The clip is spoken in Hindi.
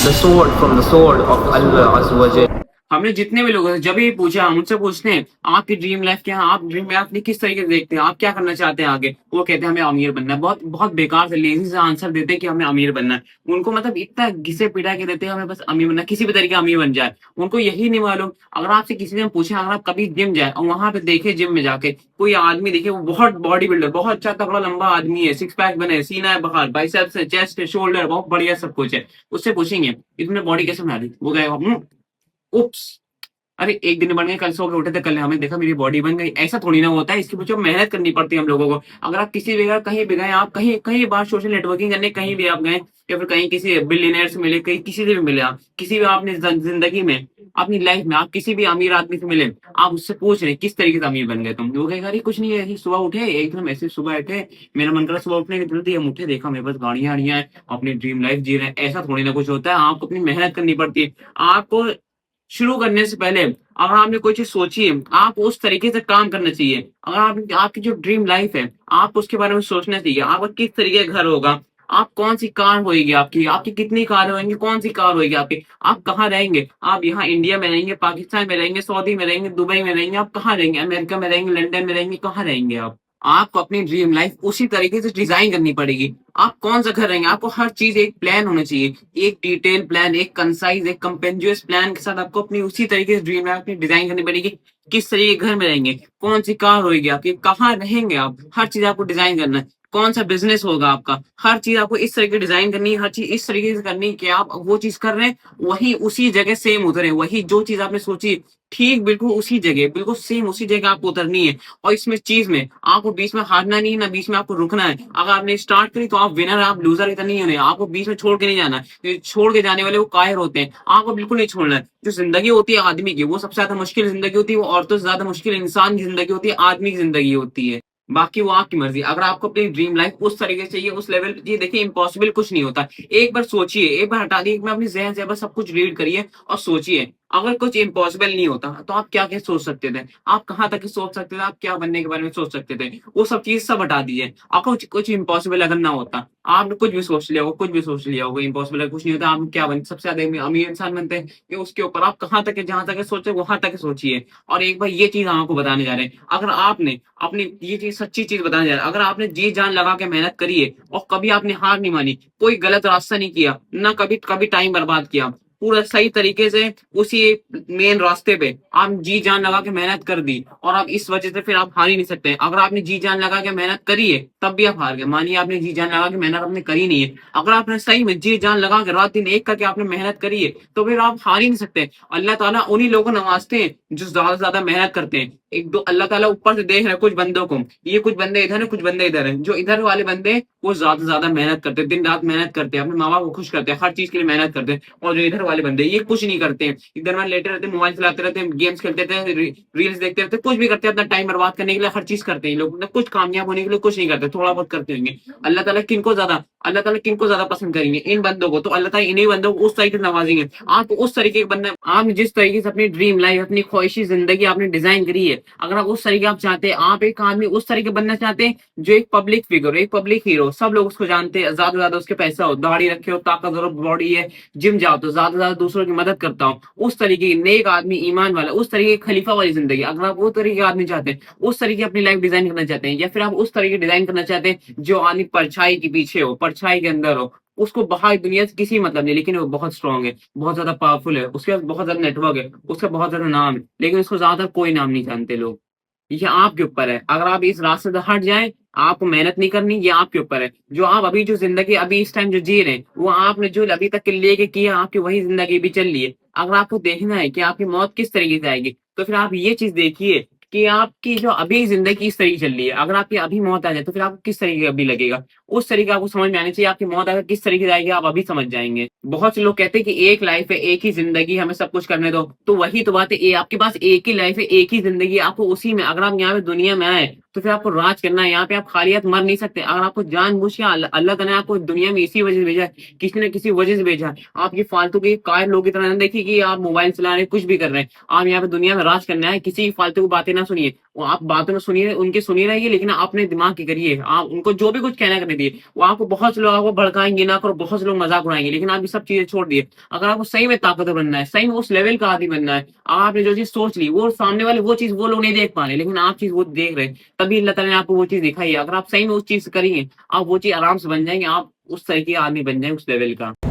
the sword from the sword of Allah Azza wa Jal. हमने जितने भी लोगों से जब भी पूछा, हम उनसे पूछते हैं आपकी ड्रीम लाइफ क्या है, आप ड्रीम लाइफ अपनी किस तरीके से देखते हैं, आप क्या करना चाहते हैं आगे। वो कहते हैं हमें अमीर बनना है। बहुत बहुत बेकार से लेजी सा आंसर देते हैं कि हमें अमीर बनना है। उनको मतलब इतना घिसे पिटा के देते हैं हमें बस अमीर बनना है, किसी भी तरीके अमीर बन जाए। उनको यही नहीं मालूम। अगर आपसे किसी ने पूछा, अगर आप कभी जिम जाए और वहां पे देखे जिम में जाके कोई आदमी देखे, वो बहुत बॉडी बिल्डर, बहुत अच्छा तगड़ा लंबा आदमी है, सिक्स पैक बने, सीना है बाहर, बाइसेप्स है, चेस्ट है, शोल्डर, बहुत बढ़िया सब कुछ है। उससे पूछेंगे इसने बॉडी कैसे बना दी, वो गए उप्स, अरे एक दिन बन गए, कल सो के उठे थे, कल हमें देखा मेरी बॉडी बन गई। ऐसा थोड़ी ना होता है, इसके पीछे मेहनत करनी पड़ती है हम लोगों को। अगर आप किसी भी जगह कहीं भी गए, आप कहीं कहीं बार सोशल नेटवर्किंग करने कहीं भी आप गए, या फिर कहीं किसी बिलियनर से मिले, कहीं किसी से भी मिले, आप किसी भी आपने जिंदगी में अपनी लाइफ में आप किसी भी अमीर आदमी से मिले, आप उससे पूछ रहे किस तरीके से अमीर बन गए तुम, वो कहेगा अरे कुछ नहीं है, ऐसे सुबह उठे एकदम, ऐसे सुबह उठे, मेरा मन करा सुबह उठने की जल्दी, हम उठे देखा मेरे पास गाड़ियां आड़ियां हैं, अपनी ड्रीम लाइफ जी रहे हैं। ऐसा थोड़ी ना कुछ होता है, आपको अपनी मेहनत करनी पड़ती है। आपको शुरू करने से पहले अगर आपने कोई चीज सोची है, आप उस तरीके से काम करना चाहिए। अगर आप आपकी जो ड्रीम लाइफ है, आप उसके बारे में सोचना चाहिए। आपका किस तरीके का घर होगा, आप कौन सी कार होगी, आपकी आपकी कितनी कार होंगी, कौन सी कार होगी आपकी, आप कहाँ रहेंगे, आप यहाँ इंडिया में रहेंगे, पाकिस्तान में रहेंगे, सऊदी में रहेंगे, दुबई में रहेंगे, आप कहाँ रहेंगे, अमेरिका में रहेंगे, लंदन में रहेंगे, कहाँ रहेंगे आप। आपको अपनी ड्रीम लाइफ उसी तरीके से डिजाइन करनी पड़ेगी। आप कौन सा घर रहेंगे, आपको हर चीज एक प्लान होना चाहिए, एक डिटेल प्लान, एक कंसाइज, एक कंपेंजुअस प्लान के साथ आपको अपनी उसी तरीके से ड्रीम लाइफ अपनी डिजाइन करनी पड़ेगी। किस तरीके के घर में रहेंगे, कौन सी कार होगी आपकी, कहाँ रहेंगे आप, हर चीज आपको डिजाइन करना है। कौन सा बिजनेस होगा आपका, हर चीज आपको इस तरीके डिजाइन करनी है, हर चीज इस तरीके से करनी है कि आप वो चीज कर रहे हैं वही उसी जगह सेम उतरे, वही जो चीज आपने सोची ठीक बिल्कुल उसी जगह, बिल्कुल सेम उसी जगह आपको उतरनी है। और इसमें चीज में आपको बीच में हारना नहीं है, ना बीच में आपको रुकना है। अगर आपने स्टार्ट करी तो आप विनर, आप लूजर इतना नहीं होने, आपको बीच में छोड़ के नहीं जाना है। ये छोड़ के जाने वाले वो कायर होते हैं, आपको बिल्कुल नहीं छोड़ना है। जो जिंदगी होती है आदमी की, वो सबसे ज्यादा मुश्किल जिंदगी होती है, वो औरतों से ज्यादा मुश्किल इंसान की जिंदगी होती है, आदमी की जिंदगी होती है। बाकी वो आपकी मर्जी। अगर आपको अपनी ड्रीम लाइफ उस तरीके से चाहिए, उस लेवल पे चाहिए, देखिए इम्पॉसिबल कुछ नहीं होता। एक बार सोचिए, एक बार हटा दिए, एक बार अपनी जहन से बस सब कुछ रीड करिए और सोचिए। अगर कुछ इम्पॉसिबल नहीं होता तो आप क्या क्या सोच सकते थे, आप कहाँ तक सोच सकते थे, आप क्या बनने के बारे में सोच सकते थे, वो सब चीज सब हटा दीजिए। और कुछ कुछ इम्पॉसिबल अगर ना होता, आपने कुछ भी सोच लिया होगा, कुछ भी सोच लिया होगा, इम्पॉसिबल कुछ नहीं होता, आप क्या बन सबसे ज्यादा अमीर इंसान बनते हैं कि उसके ऊपर आप कहाँ तक जहां तक सोचे वहां तक सोचिए। और एक बार ये चीज हम आपको बताने जा रहे हैं, अगर आपने अपनी ये चीज सच्ची चीज बताने जा रहे हैं, अगर आपने जी जान लगा के मेहनत करी है और कभी आपने हार नहीं मानी, कोई गलत रास्ता नहीं किया, ना कभी कभी टाइम बर्बाद किया, पूरा सही तरीके से उसी मेन रास्ते पे आप जी जान लगा के मेहनत कर दी, और आप इस वजह से फिर आप हार ही नहीं सकते। अगर आपने जी जान लगा के मेहनत करी है तब भी आप हार गए, मानिए आपने जी जान लगा के मेहनत आपने करी नहीं है, अगर आपने सही में जी जान लगा के रात दिन एक करके आपने मेहनत करी है तो फिर आप हार ही नहीं सकते। अल्लाह ताला उन्हीं लोगों को नवाजते हैं जो ज्यादा से ज्यादा मेहनत करते हैं। एक दो अल्लाह ताला ऊपर से देख रहे हैं कुछ बंदों को, ये कुछ बंदे इधर है, कुछ बंदे इधर है। जो इधर वाले बंदे वो ज्यादा से ज्यादा मेहनत करते हैं, दिन रात मेहनत करते हैं, अपने माँ बाप को खुश करते हैं, हर चीज के लिए मेहनत करते हैं। और जो इधर वाले बंदे ये कुछ नहीं करते हैं, इधर में लेटे रहते हैं, मोबाइल चलाते रहते हैं, गेम्स खेलते रहते हैं, रील्स देखते रहते हैं, कुछ भी करते हैं, अपना टाइम बर्बाद करने के लिए हर चीज करते हैं। ये लोग मतलब कुछ कामयाब होने के लिए कुछ नहीं करते, थोड़ा बहुत करते होंगे। अल्लाह ताला किनको ज्यादा पसंद करेंगे, इन बंदों को, तो अल्लाह ताला इन्हीं बंदों को उस तरीके से नवाजेंगे। आप उस तरीके के बंदे, आप जिस तरीके से अपनी ड्रीम लाइफ, अपनी ख्वाहिशी जिंदगी आपने डिजाइन करी है, अगर आप उस तरीके आप चाहते हैं, आप एक आदमी उस तरीके बनना चाहते हैं जो एक पब्लिक फिगर, एक पब्लिक हीरो, सब लोग उसको जानते हैं, ज्यादा से ज्यादा उसके पैसा हो, दाढ़ी रखे हो, ताकतवर बॉडी है, जिम जाओ तो ज्यादा से ज्यादा दूसरों की मदद करता हूँ, उस तरीके की नेक आदमी, ईमान वाला, उस तरीके की खलीफा वाली जिंदगी, अगर आप वो तरीके आदमी चाहते हैं, उस तरीके अपनी लाइफ डिजाइन करना चाहते हैं, या फिर आप उस तरीके डिजाइन करना चाहते हैं जो आदमी परछाई के पीछे हो, परछाई के अंदर हो, उसको बाहर दुनिया से किसी मतलब नहीं, लेकिन वो बहुत स्ट्रांग है, बहुत ज्यादा पावरफुल है, उसके पास बहुत ज्यादा नेटवर्क है, उसका बहुत ज्यादा नाम है, लेकिन उसको ज्यादा कोई नाम नहीं जानते लोग। ये आपके ऊपर है, अगर आप इस रास्ते से हट जाएं, आपको मेहनत नहीं करनी, ये आपके ऊपर है। जो आप अभी जो जिंदगी अभी इस टाइम जो जी रहे हैं, वो आपने जो अभी तक के लेके किया, आपकी वही जिंदगी भी चल रही है। अगर आपको देखना है कि आपकी मौत किस तरीके से आएगी, तो फिर आप ये चीज देखिए कि आपकी जो अभी जिंदगी इस तरीके चल रही है, अगर आपकी अभी मौत आ जाए तो फिर आपको किस तरीके का अभी लगेगा, उस तरीके आपको समझ में आनी चाहिए। आपकी मौत अगर किस तरीके से आएगी आप अभी समझ जाएंगे। बहुत से लोग कहते हैं कि एक लाइफ है, एक ही जिंदगी, हमें सब कुछ करने दो, तो वही तो बात है, आपके पास एक ही लाइफ है, एक ही जिंदगी, आपको उसी में, अगर आप यहाँ पे दुनिया में आए तो फिर आपको राज करना है। यहाँ पे आप खाली हाथ मर नहीं सकते। अगर आपको जानबूझ के अल्लाह ताला ने आपको दुनिया में इसी वजह से भेजा है, किसी न किसी वजह से भेजा है। आप ये फालतू के कायर लोगों की तरह ना देखिए कि आप मोबाइल चला रहे हैं, कुछ भी कर रहे हैं। आप यहाँ पे दुनिया में राज करना है, किसी की फालतू की बातें ना सुनिए। वो आप बातों में सुनिए, उनकी सुनी रहिए, लेकिन अपने दिमाग की करिए। आप उनको जो भी कुछ कहना करने दिए। वो आपको बहुत से लोग आपको भड़काएंगे ना करो, बहुत से लोग मजाक उड़ाएंगे, लेकिन आप ये सब चीजें छोड़ दिए। अगर आपको सही में ताकतवर बनना है, सही में उस लेवल का आदमी बनना है, आपने जो चीज सोच ली, वो सामने वाले वो चीज वो लोग नहीं देख पा रहे, लेकिन आप चीज वो देख रहे हैं। तभी अल्लाह ताला ने आपको वो चीज दिखाई है। अगर आप सही में उस चीज करेंगे, आप वो चीज आराम से बन जाएंगे। आप उस तरह के आदमी बन जाएंगे, उस लेवल का।